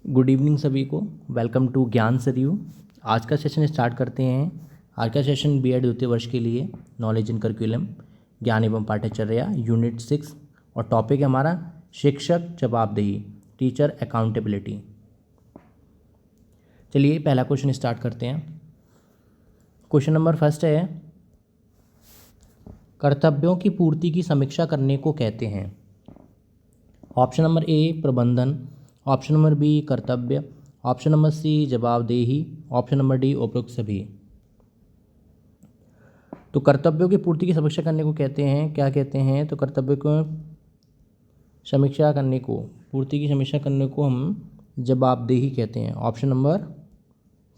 Good evening सभी को। Welcome to ज्ञान सरयू। आज का सेशन स्टार्ट करते हैं। आज का सेशन बीएड द्वितीय वर्ष के लिए नॉलेज इन करिकुलम ज्ञान एवं पाठ्यचर्या यूनिट 6 और टॉपिक है हमारा शिक्षक जवाबदेही, टीचर अकाउंटेबिलिटी। चलिए पहला क्वेश्चन स्टार्ट करते हैं। क्वेश्चन नंबर फर्स्ट है, कर्तव्यों की पूर्ति की समीक्षा करने को कहते हैं। ऑप्शन नंबर ए प्रबंधन, ऑप्शन नंबर बी कर्तव्य, ऑप्शन नंबर सी जवाबदेही, ऑप्शन नंबर डी उपरोक्त सभी। तो कर्तव्यों की पूर्ति की समीक्षा करने को कहते हैं, क्या कहते हैं? तो कर्तव्य को समीक्षा करने को, पूर्ति की समीक्षा करने को हम जवाबदेही कहते हैं। Option number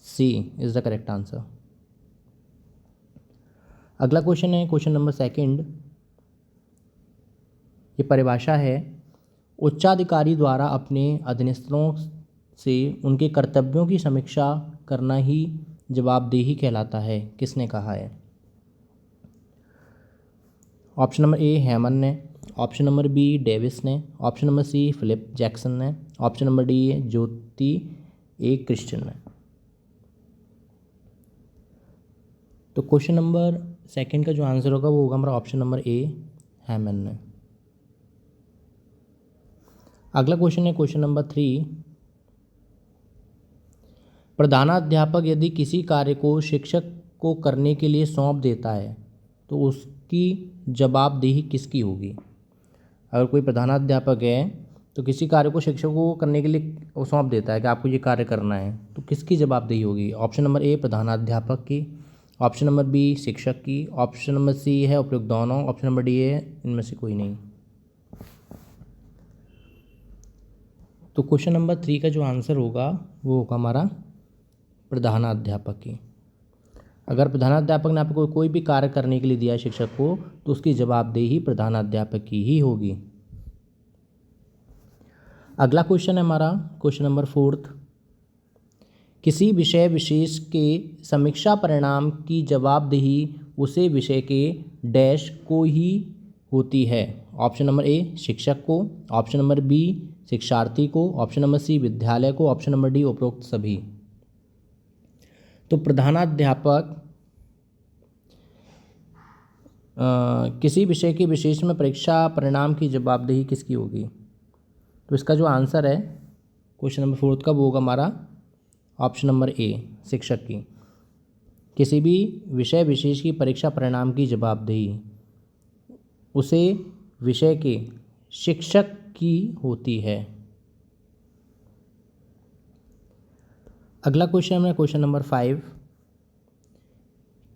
C is the correct answer. अगला क्वेश्चन है क्वेश्चन नंबर सेकंड। ये परिभाषा है, उच्चाधिकारी द्वारा अपने अधीनस्थों से उनके कर्तव्यों की समीक्षा करना ही जवाबदेही कहलाता है। किसने कहा है? ऑप्शन नंबर ए हैमन ने, ऑप्शन नंबर बी डेविस ने, option number C Philip Jackson ने, option number D Jyoti A Christian ने। तो क्वेश्चन नंबर सेकंड का जो आंसर होगा वो होगा हमारा ऑप्शन नंबर ए हैमन ने। अगला क्वेश्चन है क्वेश्चन नंबर 3। प्रधानाध्यापक यदि किसी कार्य को शिक्षक को करने के लिए सौंप देता है तो उसकी जवाबदेही किसकी होगी? अगर कोई प्रधानाध्यापक है तो किसी कार्य को शिक्षक को करने के लिए वो सौंप देता है कि आपको ये कार्य करना है, तो किसकी जवाबदेही होगी? ऑप्शन नंबर ए प्रधानाध्यापक की, ऑप्शन नंबर बी शिक्षक की, ऑप्शन नंबर सी है उपयुक्त दोनों, ऑप्शन नंबर डी है इनमें से कोई नहीं। तो क्वेश्चन नंबर 3 का जो आंसर होगा वो होगा हमारा प्रधानाध्यापक की। अगर प्रधानाध्यापक ने आपको कोई भी कार्य करने के लिए दिया है शिक्षक को, तो उसकी जवाबदेही प्रधानाध्यापक की ही होगी। अगला क्वेश्चन है हमारा क्वेश्चन नंबर 4। किसी विषय विशेष के समीक्षा परिणाम की जवाबदेही उसे विषय के डैश को ही होती है। ऑप्शन नंबर ए शिक्षक को, ऑप्शन नंबर बी शिक्षार्थी को, ऑप्शन नंबर सी विद्यालय को, ऑप्शन नंबर डी उपरोक्त सभी। तो प्रधानाध्यापक किसी विषय के विशेष में परीक्षा परिणाम की जवाबदेही किसकी होगी? तो इसका जो आंसर है क्वेश्चन नंबर 4 का वो होगा हमारा ऑप्शन नंबर ए शिक्षक की। किसी भी विषय विशेष की परीक्षा परिणाम की जवाबदेही उसे विषय के शिक्षक की होती है। अगला क्वेश्चन है क्वेश्चन नंबर 5।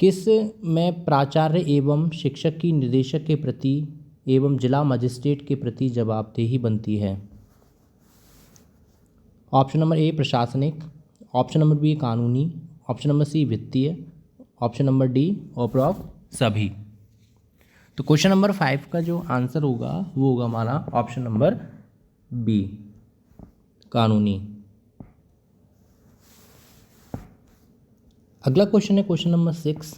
किस में प्राचार्य एवं शिक्षक की निदेशक के प्रति एवं जिला मजिस्ट्रेट के प्रति जवाबदेही बनती है? ऑप्शन नंबर ए प्रशासनिक, ऑप्शन नंबर बी कानूनी, ऑप्शन नंबर सी वित्तीय, ऑप्शन नंबर डी उपरोक्त सभी। तो क्वेश्चन नंबर 5 का जो आंसर होगा वो होगा हमारा ऑप्शन नंबर बी कानूनी। अगला क्वेश्चन है क्वेश्चन नंबर 6।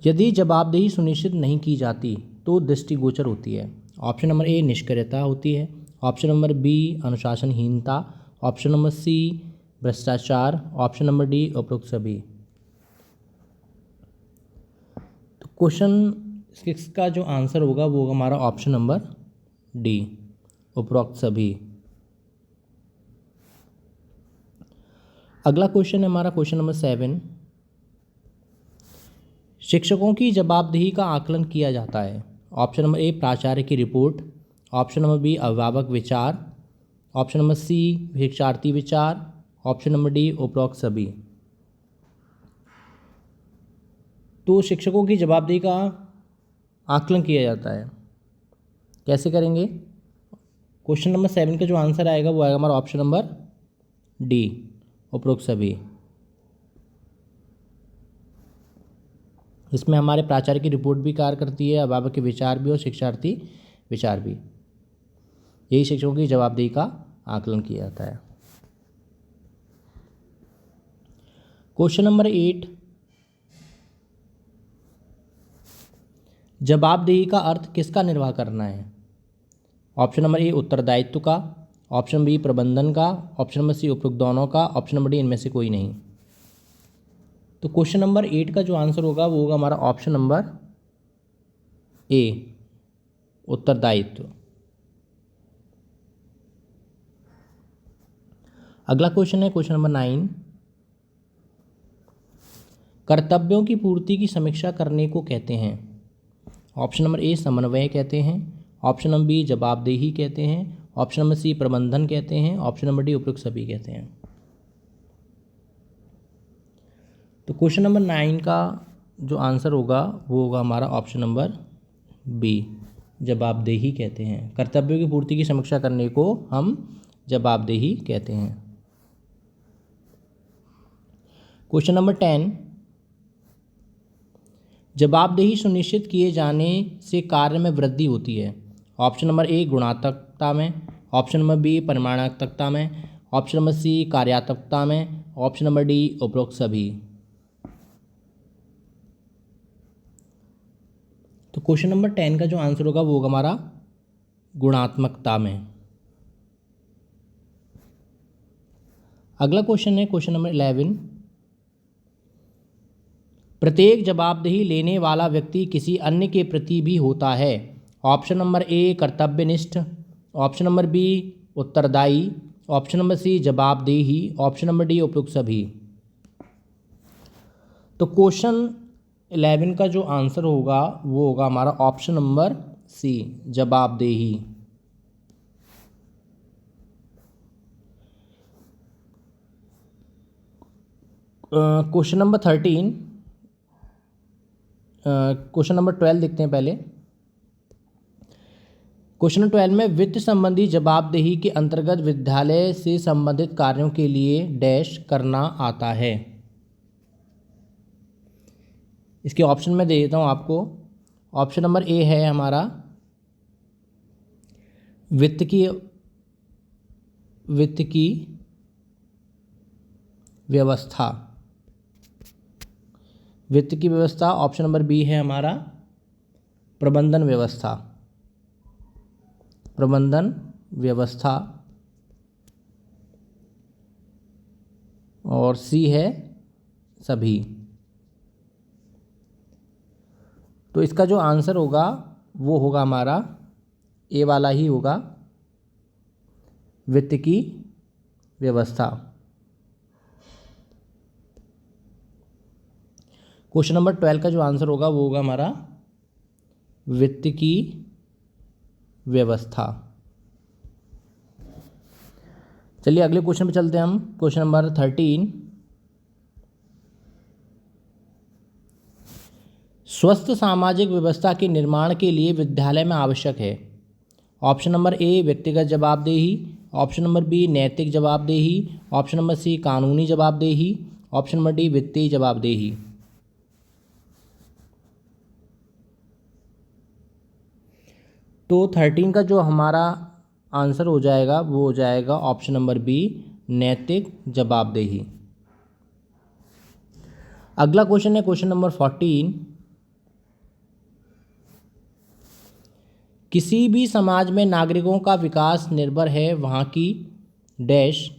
यदि जवाबदेही सुनिश्चित नहीं की जाती तो दृष्टिगोचर होती है। ऑप्शन नंबर ए निष्क्रियता होती है, ऑप्शन नंबर बी अनुशासनहीनता, ऑप्शन नंबर सी भ्रष्टाचार, ऑप्शन नंबर डी उपरोक्त सभी। तो क्वेश्चन 6 का जो आंसर होगा वो होगा हमारा ऑप्शन नंबर डी उपरोक्त सभी। अगला क्वेश्चन है हमारा क्वेश्चन नंबर 7। शिक्षकों की जवाबदेही का आकलन किया जाता है। ऑप्शन नंबर ए प्राचार्य की रिपोर्ट, ऑप्शन नंबर बी अभिभावक विचार, ऑप्शन नंबर सी शिक्षार्थी विचार, ऑप्शन नंबर डी उपरोक्त सभी। तो शिक्षकों की जवाबदेही का आकलन किया जाता है, कैसे करेंगे? क्वेश्चन नंबर 7 का जो आंसर आएगा वो आएगा हमारा ऑप्शन नंबर डी उपरोक्त सभी। इसमें हमारे प्राचार्य की रिपोर्ट भी कार्य करती है, अभिभावक के विचार भी और शिक्षार्थी विचार भी। यही शिक्षकों की जवाबदेही का आकलन किया जाता है। Question number 8। जवाबदेही का अर्थ किसका निर्वाह करना है? ऑप्शन नंबर ए उत्तरदायित्व का, ऑप्शन बी प्रबंधन का, ऑप्शन नंबर सी उपरोक्त दोनों का, ऑप्शन नंबर डी इनमें से कोई नहीं। तो क्वेश्चन नंबर 8 का जो आंसर होगा वो होगा हमारा ऑप्शन नंबर ए उत्तरदायित्व। अगला क्वेश्चन है क्वेश्चन नंबर 9। कर्तव्यों की पूर्ति की समीक्षा करने को कहते हैं। ऑप्शन नंबर ए समन्वय कहते हैं, ऑप्शन नंबर बी जवाबदेही कहते हैं, ऑप्शन नंबर सी प्रबंधन कहते हैं, ऑप्शन नंबर डी उपयुक्त सभी कहते हैं। तो क्वेश्चन नंबर 9 का जो आंसर होगा वो होगा हमारा ऑप्शन नंबर बी जवाबदेही कहते हैं। कर्तव्यों की पूर्ति की समीक्षा करने को हम जवाबदेही कहते हैं। Question number 10। जवाबदेही सुनिश्चित किए जाने से कार्य में वृद्धि होती है। ऑप्शन नंबर ए गुणात्मकता में, ऑप्शन नंबर बी परिमाणात्मकता में, ऑप्शन नंबर सी कार्यात्मकता में, ऑप्शन नंबर डी उपरोक्त सभी। तो क्वेश्चन नंबर 10 का जो आंसर होगा वो होगा हमारा गुणात्मकता में। अगला क्वेश्चन है क्वेश्चन नंबर 11। प्रत्येक जवाबदेही लेने वाला व्यक्ति किसी अन्य के प्रति भी होता है। ऑप्शन नंबर ए कर्तव्यनिष्ठ, ऑप्शन नंबर बी उत्तरदायी, ऑप्शन नंबर सी जवाबदेही, ऑप्शन नंबर डी उपयुक्त सभी। तो क्वेश्चन 11 का जो आंसर होगा वो होगा हमारा ऑप्शन नंबर सी जवाबदेही। Question number 13। क्वेश्चन नंबर 12 देखते हैं पहले। क्वेश्चन 12 में वित्त संबंधी जवाबदेही के अंतर्गत विद्यालय से संबंधित कार्यों के लिए डैश करना आता है। इसके ऑप्शन में दे देता हूँ आपको। ऑप्शन नंबर ए है हमारा वित्त की व्यवस्था, वित्त की व्यवस्था। ऑप्शन नंबर बी है हमारा प्रबंधन व्यवस्था, प्रबंधन व्यवस्था, और सी है सभी। तो इसका जो आंसर होगा वो होगा हमारा ए वाला ही होगा, वित्त की व्यवस्था। क्वेश्चन नंबर 12 का जो आंसर होगा वो होगा हमारा वित्त की व्यवस्था। चलिए अगले क्वेश्चन पे चलते हैं हम। Question number 13। स्वस्थ सामाजिक व्यवस्था के निर्माण के लिए विद्यालय में आवश्यक है। ऑप्शन नंबर ए व्यक्तिगत जवाबदेही, ऑप्शन नंबर बी नैतिक जवाबदेही, ऑप्शन नंबर सी कानूनी जवाबदेही, ऑप्शन नंबर डी वित्तीय जवाबदेही। तो 13 का जो हमारा आंसर हो जाएगा वो हो जाएगा ऑप्शन नंबर बी नैतिक जवाबदेही। अगला क्वेश्चन है क्वेश्चन नंबर 14। किसी भी समाज में नागरिकों का विकास निर्भर है वहाँ की डैश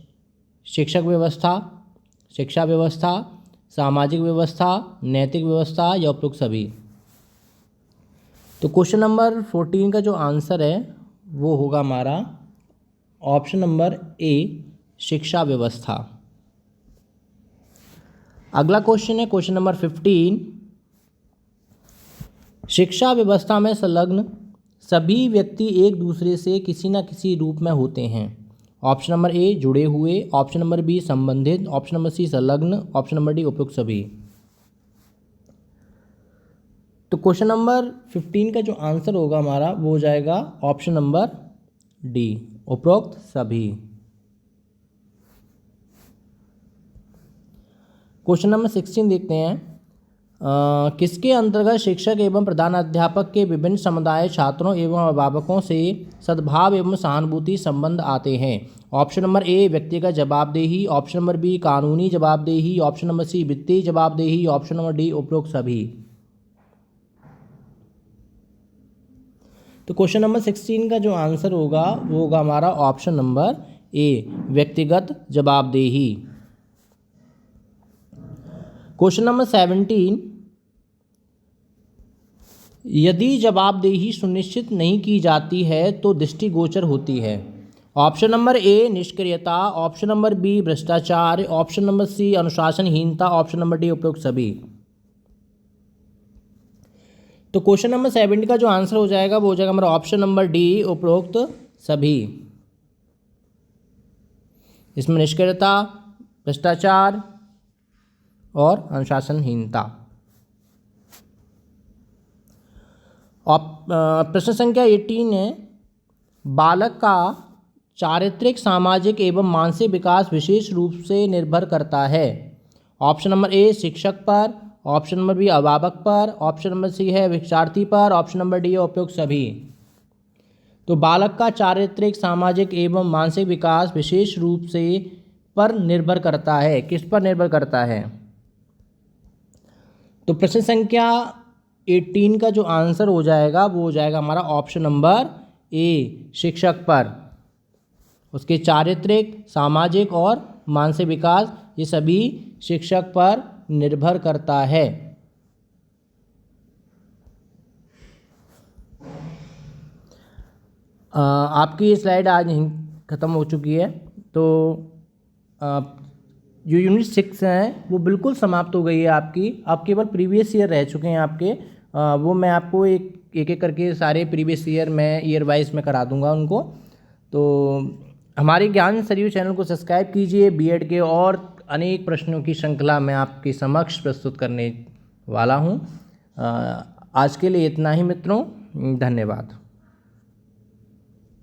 शिक्षक व्यवस्था, शिक्षा व्यवस्था, सामाजिक व्यवस्था, नैतिक व्यवस्था या उपयुक्त सभी। तो क्वेश्चन नंबर 14 का जो आंसर है वो होगा हमारा ऑप्शन नंबर ए शिक्षा व्यवस्था। अगला क्वेश्चन है क्वेश्चन नंबर 15। शिक्षा व्यवस्था में संलग्न सभी व्यक्ति एक दूसरे से किसी न किसी रूप में होते हैं। ऑप्शन नंबर ए जुड़े हुए, ऑप्शन नंबर बी संबंधित, ऑप्शन नंबर सी संलग्न, ऑप्शन नंबर डी उपयुक्त सभी। तो क्वेश्चन नंबर 15 का जो आंसर होगा हमारा वो हो जाएगा ऑप्शन नंबर डी उपरोक्त सभी। क्वेश्चन नंबर 16 देखते हैं। किसके अंतर्गत शिक्षक एवं प्रधानाध्यापक के विभिन्न समुदाय छात्रों एवं अभिभावकों से सद्भाव एवं सहानुभूति संबंध आते हैं। ऑप्शन नंबर ए व्यक्तिगत जवाबदेही, ऑप्शन नंबर बी कानूनी जवाबदेही, ऑप्शन नंबर सी वित्तीय जवाबदेही, ऑप्शन नंबर डी उपरोक्त सभी। तो क्वेश्चन नंबर 16 का जो आंसर होगा वो होगा हमारा ऑप्शन नंबर ए, व्यक्तिगत जवाबदेही। क्वेश्चन नंबर 17, यदि जवाबदेही सुनिश्चित नहीं की जाती है तो दृष्टिगोचर होती है। ऑप्शन नंबर ए, निष्क्रियता, ऑप्शन नंबर बी, भ्रष्टाचार, ऑप्शन नंबर सी, अनुशासनहीनता, ऑप्शन नंबर डी, उपयुक्त सभी। तो क्वेश्चन नंबर 17 का जो आंसर हो जाएगा वो हो जाएगा हमारा ऑप्शन नंबर डी, उपरोक्त सभी। इसमें निष्क्रियता, भ्रष्टाचार और अनुशासनहीनता। प्रश्न संख्या 18 है, बालक का चारित्रिक, सामाजिक एवं मानसिक विकास विशेष रूप से निर्भर करता है। ऑप्शन नंबर ए, शिक्षक पर, ऑप्शन नंबर बी, अभिभावक पर, ऑप्शन नंबर सी है शिक्षार्थी पर, ऑप्शन नंबर डी है उपयुक्त सभी। तो बालक का चारित्रिक, सामाजिक एवं मानसिक विकास विशेष रूप से पर निर्भर करता है। किस पर निर्भर करता है? तो प्रश्न संख्या 18 का जो आंसर हो जाएगा वो हो जाएगा हमारा ऑप्शन नंबर ए, शिक्षक पर। उसके चारित्रिक, सामाजिक और मानसिक विकास ये सभी शिक्षक पर निर्भर करता है। आपकी स्लाइड आज ख़त्म हो चुकी है। तो जो यूनिट 6 है वो बिल्कुल समाप्त हो गई है आपकी। अब केवल प्रीवियस ईयर रह चुके हैं आपके। वो मैं आपको एक एक करके सारे प्रीवियस ईयर में ईयर वाइज में करा दूंगा उनको। तो हमारे ज्ञान सरयू चैनल को सब्सक्राइब कीजिए। बीएड के और अनेक प्रश्नों की श्रृंखला मैं आपके समक्ष प्रस्तुत करने वाला हूँ। आज के लिए इतना ही मित्रों, धन्यवाद।